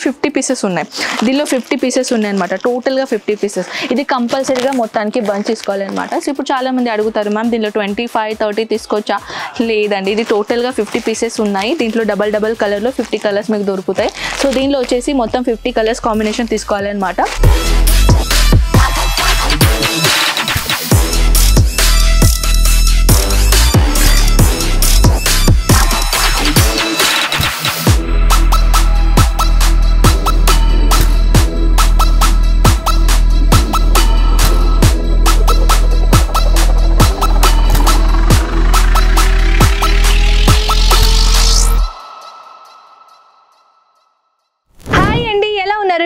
50 pieces ఉన్నాయి. దీనిలో 50 pieces ఉన్నాయి అనమాట. టోటల్గా 50 పీసెస్. ఇది కంపల్సరీగా మొత్తానికి బంచ్ తీసుకోవాలన్నమాట. సో ఇప్పుడు చాలా మంది అడుగుతారు మ్యామ్ దీనిలో 25, 30 తీసుకోవచ్చా? లేదండి, ఇది టోటల్గా 50 పీసెస్ ఉన్నాయి. దీంట్లో డబల్ కలర్లో 50 కలర్స్ మీకు దొరుకుతాయి. సో దీనిలో వచ్చేసి మొత్తం 50 కలర్స్ కాంబినేషన్ తీసుకోవాలన్నమాట.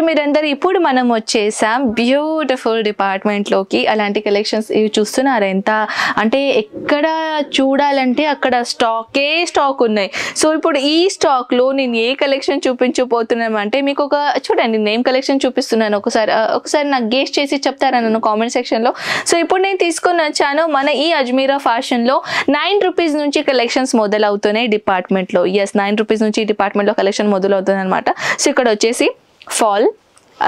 మీరందరూ ఇప్పుడు మనం వచ్చేసాం బ్యూటిఫుల్ డిపార్ట్మెంట్లోకి. అలాంటి కలెక్షన్స్ ఇవి చూస్తున్నారు ఎంత అంటే ఎక్కడ చూడాలంటే అక్కడ స్టాక్ ఉన్నాయి. సో ఇప్పుడు ఈ స్టాక్లో నేను ఏ కలెక్షన్ చూపించబోతున్నాను అంటే మీకు ఒక చూడండి నేమ్ కలెక్షన్ చూపిస్తున్నాను. ఒకసారి నాకు గెస్ చేసి చెప్తారా నన్ను కామెంట్ సెక్షన్లో. సో ఇప్పుడు నేను తీసుకొని వచ్చాను మన ఈ అజ్మీరా ఫ్యాషన్లో 9 రూపీస్ నుంచి కలెక్షన్స్ మొదలవుతున్నాయి డిపార్ట్మెంట్లో. ఎస్, 9 రూపీస్ నుంచి ఈ డిపార్ట్మెంట్లో కలెక్షన్ మొదలవుతుంది అనమాట. సో ఇక్కడ వచ్చేసి ఫాల్,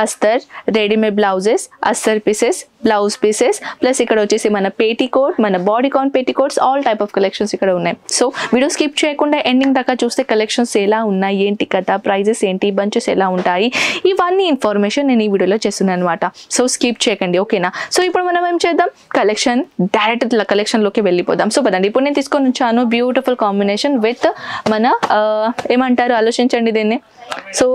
అస్తర్, రెడీమేడ్ బ్లౌజెస్, అస్తర్ పీసెస్, బ్లౌజ్ పీసెస్, ప్లస్ ఇక్కడ వచ్చేసి మన పేటీకోట్, మన bodycon petticoats, all type of collections ఇక్కడ ఉన్నాయి. సో వీడియో స్కిప్ చేయకుండా ఎండింగ్ దాకా చూస్తే కలెక్షన్స్ ఎలా ఉన్నాయి, ఏంటి కథ, ప్రైజెస్ ఏంటి, బంచెస్ ఎలా ఉంటాయి, ఇవన్నీ ఇన్ఫర్మేషన్ నేను ఈ వీడియోలో చేస్తున్నాను అనమాట. సో స్కిప్ చేయకండి, ఓకేనా? సో ఇప్పుడు మనం ఏం చేద్దాం, డైరెక్ట్ కలెక్షన్లోకి వెళ్ళిపోదాం. సో పదండి, ఇప్పుడు నేను తీసుకొని వచ్చాను బ్యూటిఫుల్ కాంబినేషన్ విత్ మన ఏమంటారు ఆలోచించండి దీన్ని. సో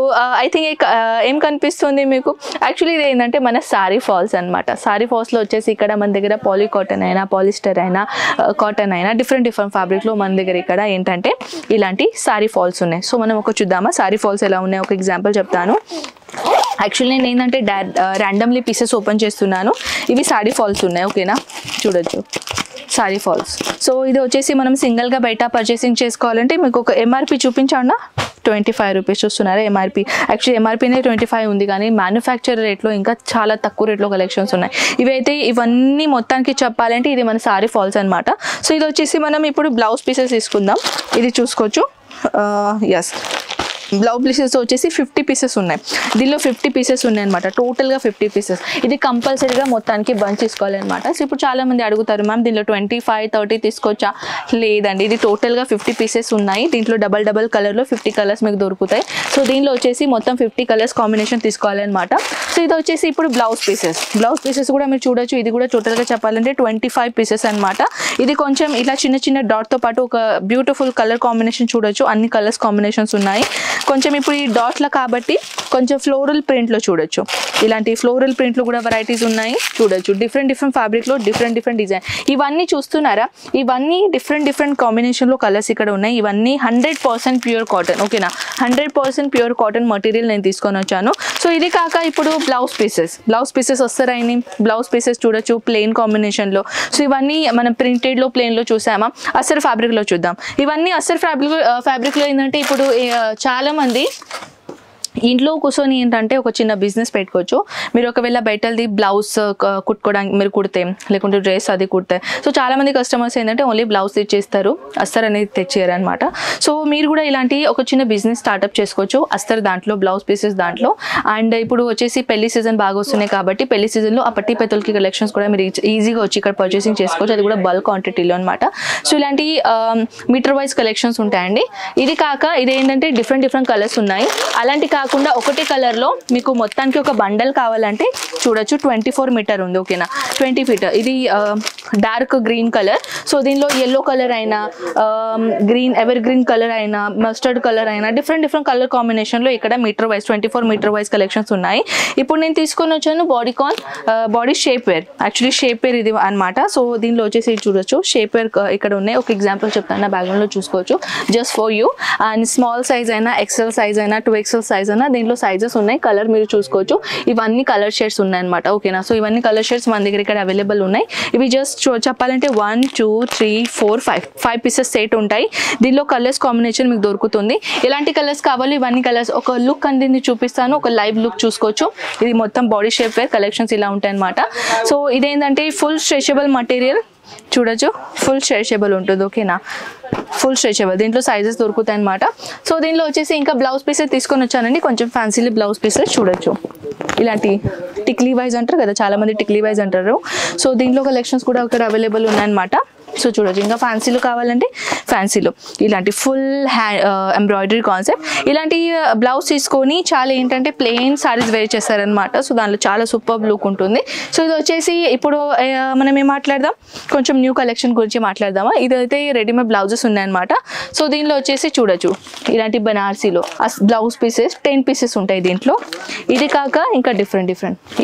ఐ థింక్ ఏం కనిపిస్తుంది మీకు, యాక్చువల్లీ ఇది ఏంటంటే మన సారీ ఫాల్స్ అనమాట. సారీ ఫాల్స్లో వచ్చేసి ఇక్కడ మన దగ్గర పాలీ కాటన్ అయినా, పాలిస్టర్ అయినా, కాటన్ అయినా డిఫరెంట్ ఫ్యాబ్రిక్లో మన దగ్గర ఇక్కడ ఏంటంటే ఇలాంటి సారీ ఫాల్స్ ఉన్నాయి. సో మనం ఒక చూద్దామా సారీ ఫాల్స్ ఎలా ఉన్నాయి, ఒక ఎగ్జాంపుల్ చెప్తాను. యాక్చువల్లీ నేను ఏంటంటే ర్యాండమ్లీ పీసెస్ ఓపెన్ చేస్తున్నాను. ఇవి సారీ ఫాల్స్ ఉన్నాయి, ఓకేనా? చూడొచ్చు సారీ ఫాల్స్. సో ఇది వచ్చేసి మనం సింగిల్గా బయట పర్చేసింగ్ చేసుకోవాలంటే మీకు ఒక ఎంఆర్పి చూపించాను, 25 రూపీస్ చూస్తున్నారా ఎంఆర్పి. యాక్చువల్లీ ఎంఆర్పీనే 25 ఉంది, కానీ మ్యానుఫ్యాక్చర్ రేట్లో ఇంకా చాలా తక్కువ రేట్లో కలెక్షన్స్ ఉన్నాయి. ఇవన్నీ మొత్తానికి చెప్పాలంటే ఇది మన సారీ ఫాల్స్ అనమాట. సో ఇది వచ్చేసి మనం ఇప్పుడు బ్లౌజ్ పీసెస్ తీసుకుందాం. ఇది చూసుకోవచ్చు. ఎస్, బ్లౌజ్ పీసెస్ వచ్చేసి 50 పీసెస్ ఉన్నాయి. దీనిలో 50 పీసెస్ ఉన్నాయి అనమాట. టోటల్గా 50 పీసెస్. ఇది కంపల్సరీగా మొత్తానికి బంచ్ తీసుకోవాలన్నమాట. సో ఇప్పుడు చాలా మంది అడుగుతారు మ్యామ్ దీనిలో 25, 30 తీసుకోవచ్చా? లేదండి, ఇది టోటల్గా 50 పీసెస్ ఉన్నాయి. దీంట్లో డబల్ కలర్లో 50 కలర్స్ మీకు దొరుకుతాయి. సో దీనిలో వచ్చేసి మొత్తం 50 కలర్స్ కాంబినేషన్ తీసుకోవాలన్నమాట. సో ఇది వచ్చేసి ఇప్పుడు బ్లౌజ్ పీసెస్ కూడా మీరు చూడొచ్చు. ఇది కూడా టోటల్గా చెప్పాలంటే 25 పీసెస్ అనమాట. ఇది కొంచెం ఇలా చిన్న డాట్తో పాటు ఒక బ్యూటిఫుల్ కలర్ కాంబినేషన్ చూడొచ్చు. అన్ని కలర్స్ కాంబినేషన్స్ ఉన్నాయి. కొంచెం ఇప్పుడు ఈ డాట్ల కాబట్టి కొంచెం ఫ్లోరల్ ప్రింట్లో చూడొచ్చు. ఇలాంటి ఫ్లోరల్ ప్రింట్లో కూడా వెరైటీస్ ఉన్నాయి చూడొచ్చు. డిఫరెంట్ ఫ్యాబ్రిక్లో డిఫరెంట్ డిజైన్. ఇవన్నీ చూస్తున్నారా, ఇవన్నీ డిఫరెంట్ కాంబినేషన్లో కలర్స్ ఇక్కడ ఉన్నాయి. ఇవన్నీ 100% ప్యూర్ కాటన్, ఓకేనా? 100% ప్యూర్ కాటన్ మెటీరియల్ నేను తీసుకొని వచ్చాను. సో ఇది కాక ఇప్పుడు బ్లౌజ్ పీసెస్ వస్తారని బ్లౌజ్ పీసెస్ చూడొచ్చు ప్లెయిన్ కాంబినేషన్లో. సో ఇవన్నీ మనం ప్రింటెడ్లో ప్లెయిన్లో చూసామా, అసర్ ఫ్యాబ్రిక్లో చూద్దాం. ఇవన్నీ అసర్ ఫ్యాబ్రిక్లో ఏంటంటే ఇప్పుడు చాలా మంది ఇంట్లో కూర్చొని ఏంటంటే ఒక చిన్న బిజినెస్ పెట్టుకోవచ్చు. మీరు ఒకవేళ బయటది బ్లౌజ్ కుట్టుకోవడానికి మీరు కుడితే, లేకుంటే డ్రెస్ అది కుడితే, సో చాలా మంది కస్టమర్స్ ఏంటంటే ఓన్లీ బ్లౌజ్ తెచ్చేస్తారు, అస్తర్ అనేది తెచ్చేయరు అనమాట. సో మీరు కూడా ఇలాంటి ఒక చిన్న బిజినెస్ స్టార్ట్అప్ చేసుకోవచ్చు అస్తర్ దాంట్లో, బ్లౌజ్ పీసెస్ దాంట్లో. అండ్ ఇప్పుడు వచ్చేసి పెళ్లి సీజన్ బాగా వస్తున్నాయి కాబట్టి పెళ్లి సీజన్లో ఆ పట్టి పెతులకి కలెక్షన్స్ కూడా మీరు ఈజీగా వచ్చి ఇక్కడ పర్చేసింగ్ చేసుకోవచ్చు. అది కూడా బల్క్ క్వాంటిటీలో అనమాట. సో ఇలాంటి మీటర్ వైజ్ కలెక్షన్స్ ఉంటాయండి. ఇది కాక ఇది ఏంటంటే డిఫరెంట్ కలర్స్ ఉన్నాయి. అలాంటి కాకుండా ఒకటే కలర్లో మీకు మొత్తానికి ఒక బండల్ కావాలంటే చూడొచ్చు. 24 మీటర్ ఉంది, ఓకేనా? 20 ఫీట్. ఇది డార్క్ గ్రీన్ కలర్. సో దీనిలో ఎల్లో కలర్ అయినా, ఎవర్ గ్రీన్ కలర్ అయినా, మస్టర్డ్ కలర్ అయినా డిఫరెంట్ కలర్ కాంబినేషన్లో ఇక్కడ metre wise 24 metre wise collections ఉన్నాయి. ఇప్పుడు నేను తీసుకొని వచ్చాను body shapewear. Actually shapewear ఇది అనమాట. సో దీనిలో వచ్చేసి చూడొచ్చు షేప్ వేర్ ఇక్కడ ఉన్నాయి. ఒక ఎగ్జాంపుల్ చెప్తాను, నా బ్యాక్గ్రౌండ్లో చూసుకోవచ్చు, just for you. And small size అయినా, ఎక్సెల్ సైజ్ అయినా, 2XL సైజ్ అయినా దీంట్లో సైజెస్ ఉన్నాయి. కలర్ మీరు చూసుకోవచ్చు. ఇవన్నీ కలర్ షేడ్స్ ఉన్నాయి అనమాట, ఓకేనా? సో ఇవన్నీ కలర్ షేడ్స్ మన దగ్గర ఇక్కడ అవైలబుల్ ఉన్నాయి. ఇవి జస్ట్ చెప్పాలంటే 1, 2, 3, 4, 5 పీసెస్ సెట్ ఉంటాయి. దీనిలో కలర్స్ కాంబినేషన్ మీకు దొరుకుతుంది. ఎలాంటి కలర్స్ కావాలి, ఇవన్నీ కలర్స్ ఒక లుక్ అనేది చూపిస్తాను, ఒక లైవ్ లుక్ చూసుకోవచ్చు. ఇది మొత్తం బాడీ షేప్ వేర్ కలెక్షన్స్ ఇలా ఉంటాయి అనమాట. సో ఇదేంటంటే ఫుల్ స్ట్రెచబుల్ మటీరియల్, చూడొచ్చు, ఫుల్ స్ట్రెచబుల్ ఉంటుంది. ఓకేనా, ఫుల్ స్ట్రెచబుల్. దీంట్లో సైజెస్ దొరుకుతాయి అనమాట. సో దీనిలో వచ్చేసి ఇంకా బ్లౌజ్ పీసెస్ తీసుకొని వచ్చానండి, కొంచెం ఫ్యాన్సీలీ బ్లౌజ్ పీసెస్. చూడొచ్చు, ఇలాంటి టిక్లీ వైజ్ అంటారు కదా, చాలా మంది టిక్లీ వైజ్ అంటారు. సో దీంట్లో కలెక్షన్స్ కూడా ఇక్కడ అవైలబుల్ ఉన్నాయన్నమాట. సో చూడొచ్చు, ఇంకా ఫ్యాన్సీలో కావాలంటే ఫ్యాన్సీలో ఇలాంటి ఫుల్ ఎంబ్రాయిడరీ కాన్సెప్ట్. ఇలాంటి బ్లౌజ్ తీసుకొని చాలా ఏంటంటే ప్లెయిన్ సారీస్ వేర్ చేస్తారనమాట. సో దానిలో చాలా సూపర్ లుక్ ఉంటుంది. సో ఇది వచ్చేసి ఇప్పుడు మనం ఏం మాట్లాడదాం, కొంచెం న్యూ కలెక్షన్ గురించి మాట్లాడదామా. ఇదైతే రెడీమేడ్ బ్లౌజెస్ ఉన్నాయన్నమాట. సో దీనిలో వచ్చేసి చూడొచ్చు, ఇలాంటి బనార్సీలో బ్లౌజ్ పీసెస్ 10 పీసెస్ ఉంటాయి దీంట్లో. ఇది కాక ఇంకా డిఫరెంట్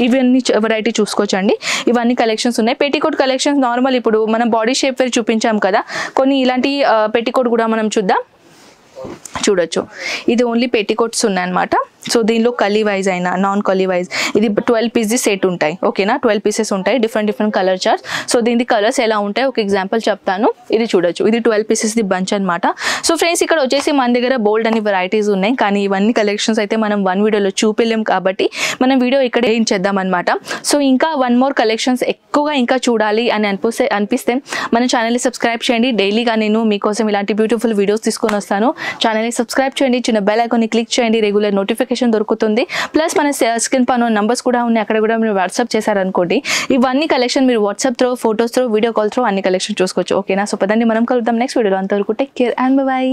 ఇవన్నీ వెరైటీ చూసుకోవచ్చండి. ఇవన్నీ కలెక్షన్స్ ఉన్నాయి. పెట్టికోట్ కలెక్షన్స్ నార్మల్ ఇప్పుడు మనం బాడీ షేప్ వేర్ చూపించాం కదా, కొన్ని ఇలాంటి పెట్టికోట్ కూడా మనం చూద్దాం. చూడొచ్చు, ఇది ఓన్లీ పెట్టికోట్స్ ఉన్నాయన్నమాట. సో దీనిలో కలీ వైజ్ అయినా నాన్ కలీ వైజ్ ఇది 12 పీస్ సెట్ ఉంటాయి. ఓకేనా, 12 పీసెస్ ఉంటాయి, డిఫరెంట్ కలర్ చార్ట్స్. సో దీని కలర్స్ ఎలా ఉంటాయి ఒక ఎగ్జాంపుల్ చెప్తాను. ఇది చూడొచ్చు, ఇది 12 పీసెస్ ది బంచ్ అనమాట. సో ఫ్రెండ్స్, ఇక్కడ వచ్చేసి మన దగ్గర బోల్డ్ అని వెరైటీస్ ఉన్నాయి, కానీ ఇవన్నీ కలెక్షన్స్ అయితే మనం వన్ వీడియోలో చూపించలేం కాబట్టి మనం వీడియో ఇక్కడ ఏం చేద్దాం అనమాట. సో ఇంకా 1 more కలెక్షన్స్ ఎక్కువగా ఇంకా చూడాలి అని అనిపిస్తే మన ఛానల్ని సబ్స్క్రైబ్ చేయండి. డైలీగా నేను మీకోసం ఇలాంటి బ్యూటిఫుల్ వీడియోస్ తీసుకొని వస్తాను. ఛానల్ని సబ్స్క్రైబ్ చేయండి, చిన్న బెల్ ఐకాన్ని క్లిక్ చేయండి, రెగ్యులర్ నోటిఫికేషన్ దొరుకుతుంది. ప్లస్ మన స్క్రీన్ పైన నంబర్స్ కూడా ఉన్నాయి, అక్కడ కూడా మీరు వాట్సాప్ చేశారనుకోండి, ఇవన్నీ కలెక్షన్ మీరు WhatsApp through, photos through, video call through అన్ని కలెక్షన్ చూసుకోవచ్చు. ఓకేనా, సో పదండి మనం కలుద్దాం నెక్స్ట్ వీడియోలో. అంతవరకు టేక్ కేర్ అండ్ బై.